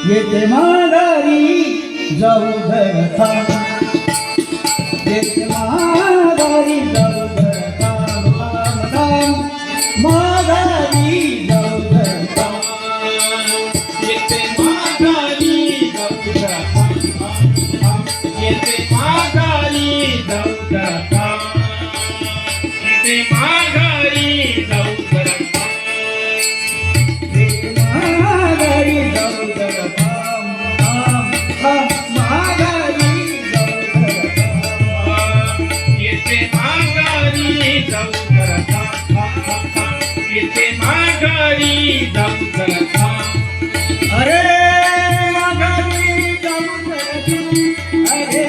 येते माघारी जाऊ धरता, येते माघारी जाऊ धरता, माघारी जाऊ धरता, येते माघारी जाऊ धरता, येते माघारी जाऊ धरता, येते माघारी जाऊ धरता, येते माघारी जाऊ धरता, माघारी जाऊ धरता, येते माघारी जाऊ धरता, येते माघारी जाऊ धरता. अरे माघारी जाऊ धरता, अरे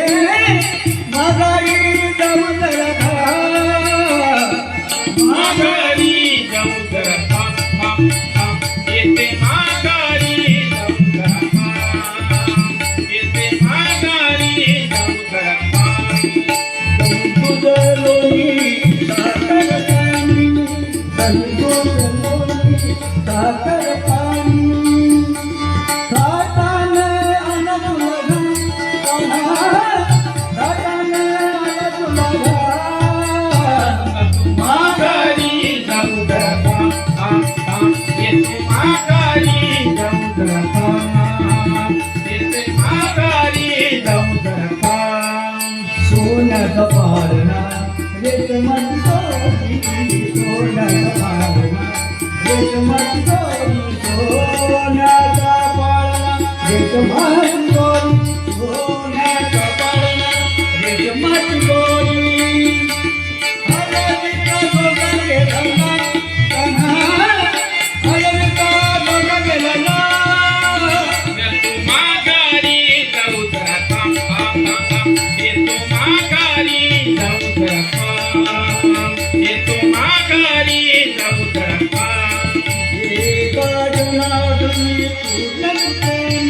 माघारी जाऊ धरता, माघारी जाऊ धरता, येते माघारी जाऊ धरता, येते माघारी जाऊ धरता. संकुदलोनी साखर पाणी, संकुदलोनी साखर पाणी, खाताने अनबुलगा, खाताने अनबुलगा, माघारी जाऊ धरता, येते माघारी जाऊ धरता, येते माघारी जाऊ धरता. सोन्याचा पारणा रेत मंतोरी, सोन्याचा पारणा रेत मंतोरी, सोन्याचा पारणा रेत मंतोरी, सोन्याचा पारणा रेत मंतोरी. अरे विका दोघा गेला ना, अरे विका दोघा गेला ना, येतो माघारी जाऊ धरता, येतो माघारी जाऊ धरता, येतो माघारी जाऊ धरता. एका जनार्दनी पूर्ण प्रेम